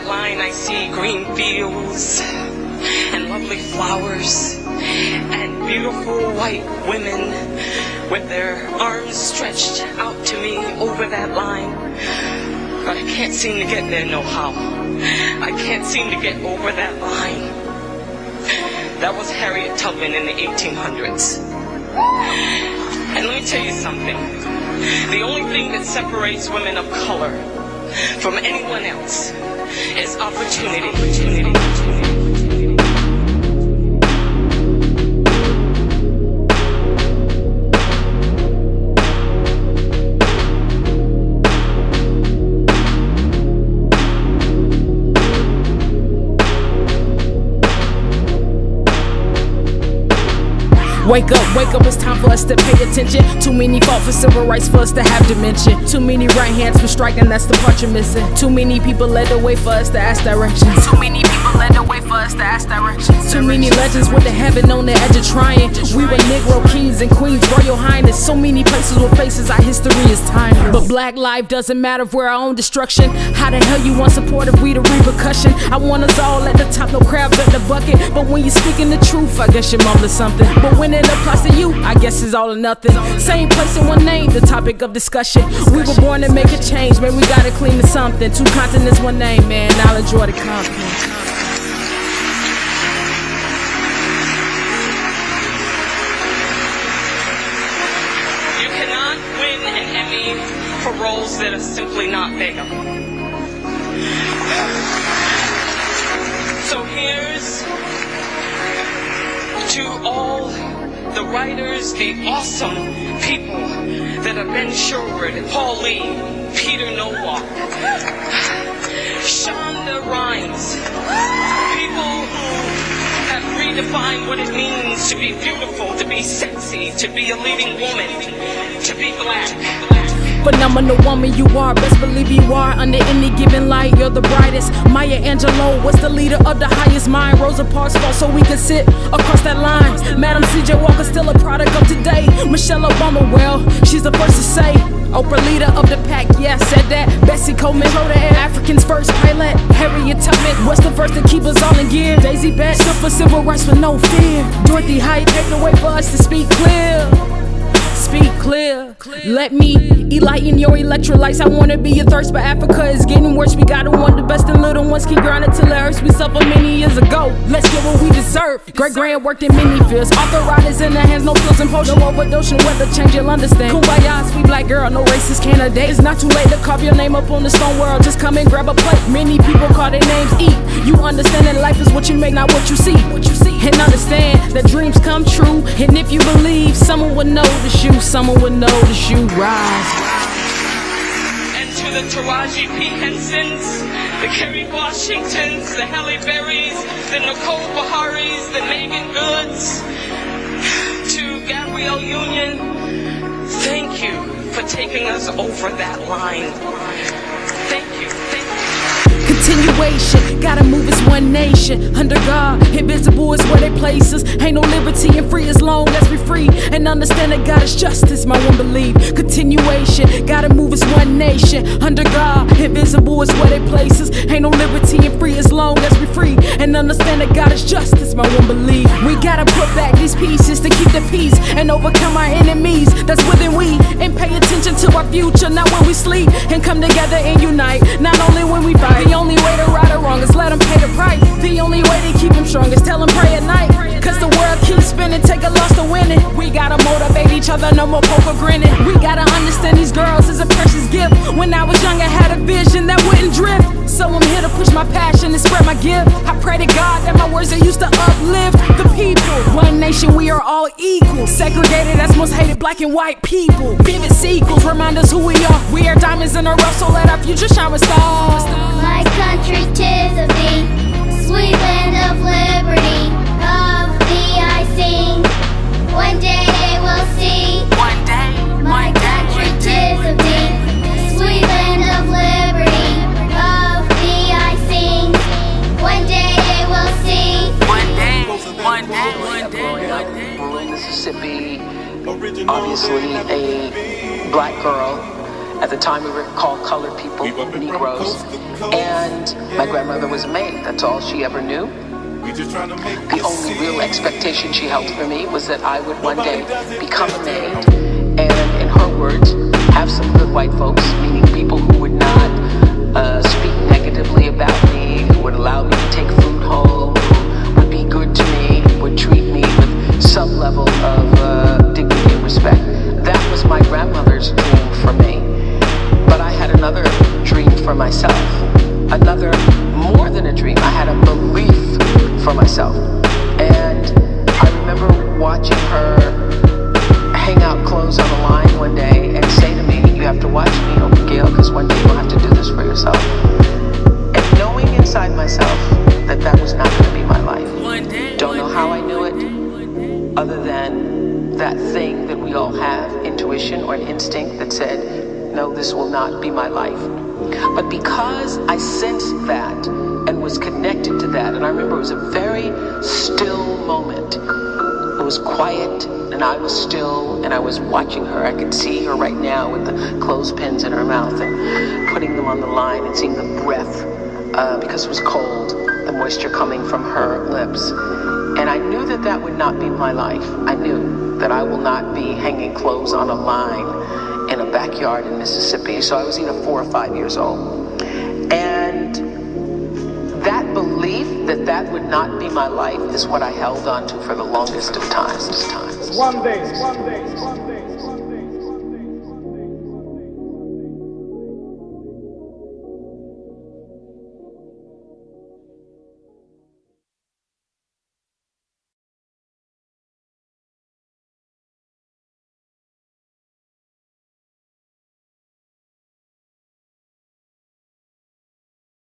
that line I see green fields and lovely flowers and beautiful white women with their arms stretched out to me over that line. But I can't seem to get there no how. I can't seem to get over that line. That was Harriet Tubman in the 1800s. And let me tell you something. The only thing that separates women of color from anyone else is opportunity. Wake up, it's time for us to pay attention. Too many fought for civil rights for us to have dimension. Too many right hands for striking, that's the part you're missing. Too many people led the way for us to ask directions. Too many people led the way for us to ask directions. Too many legends with the heaven on the edge of trying. We were Negro kings and queens, royal highness. So many places with faces, our history is timeless. But black life doesn't matter if we're our own destruction. How the hell you want support if we the repercussion? I want us all at the top, no crabs at the bucket. But when you're speaking the truth, I guess you're mumbling something. But when it applies to you, I guess it's all or nothing. Same place in one name, the topic of discussion. We were born to make a change, man, we gotta clean to something. 2 continents, one name, man, knowledge or the company. You cannot win an Emmy for roles that are simply not there. So here's to all the writers, the awesome people that are Ben Sherwood, Paul Lee, Peter Nowak, Shonda Rhimes, people who have redefined what it means to be beautiful, to be sexy, to be a leading woman, to be black. Phenomenal woman you are, best believe you are. Under any given light, you're the brightest. Maya Angelou was the leader of the highest mind. Rosa Parks fought so we could sit across that line. Madam C.J. Walker still a product of today. Michelle Obama, well, she's the first to say. Oprah, leader of the pack, yeah, said that. Bessie Coleman, Rhoda Air, African's first pilot. Harriet Tubman was the first to keep us all in gear. Daisy Betts stood for civil rights with no fear. Dorothy Height paved the way for us to speak clear. Speak clear. Let me enlighten your electrolytes. I wanna be your thirst, but Africa is getting worse. We gotta want the best, and little ones keep grinding till it hurts. We suffered many years ago. Let's get what we deserve. Great grand worked in many fields. Arthritis in the hands, no pills and potion. Overdose and weather change, you'll understand. Kumbaya, sweet black girl, no racist candidate. It's not too late to carve your name up on the stone world. Just come and grab a plate. Many people call their names eat. You understand that life is what you make, not what you see. And understand that dreams come true. And if you believe, someone would notice you. Someone would notice you rise. And to the Taraji P. Hensons, the Kerry Washingtons, the Halle Berrys, the Nicole Beharies, the Megan Goods, to Gabrielle Union, thank you for taking us over that line. Thank you. Continuation, gotta move as one nation. Under God, invisible is where they place us. Ain't no liberty and free as long as we free. And understand that God is justice, my one belief. Continuation, gotta move as one nation. Under God, invisible is where they place us. Ain't no liberty and free as long as we free. And understand that God is justice, my one belief. We gotta put back these pieces to keep the peace and overcome our enemies that's within we. And pay attention to our future, not when we sleep. And come together and unite, not only when we fight. The only way to right or wrong is let them pay the price. The only way to keep them strong is tell them pray at night. Cause the world keeps spinning, take a loss to win it. We gotta motivate each other, no more poker grinning. We gotta understand these girls is a precious gift. When I was young I had a vision that wouldn't drift. So I'm here to push my passion and spread my gift. I pray to God that my words are used to uplift the people. One nation, we are all equal. Segregated as most hated black and white people. Vivid sequels remind us who we are. We are diamonds in a rough, so let our future shine with stars. My country, 'tis of thee, sweet land of liberty. Of thee I sing, one day they will see. One day, my country, 'tis of thee, sweet land of liberty. Of thee I sing, one day they will see. one day. Rural Mississippi, obviously a black girl. At the time we were called colored people, Negroes. And my grandmother was a maid. That's all she ever knew. The only real expectation she held for me was that I would one day become a maid and, in her words, have some good white folks, meaning people who would not speak negatively about me, who would allow me to take food home, who would be good to me, would treat me with some level of dignity and respect. That was my grandmother's dream for me. But I had another dream for myself. Another, more than a dream, I had a belief for myself. And I remember watching her hang out clothes on the line one day and say to me, you have to watch me, Gail, because one day you'll have to do this for yourself. And knowing inside myself that that was not going to be my life. Don't know how I knew it, other than that thing that we all have, intuition or an instinct that said, no, this will not be my life. But because I sensed that and was connected to that, and I remember it was a very still moment. It was quiet, and I was still, and I was watching her. I could see her right now with the clothespins in her mouth and putting them on the line and seeing the breath, because it was cold, the moisture coming from her lips. And I knew that that would not be my life. I knew that I will not be hanging clothes on a line in a backyard in Mississippi. So I was either 4 or 5 years old. And that belief that that would not be my life is what I held on to for the longest of times. One day.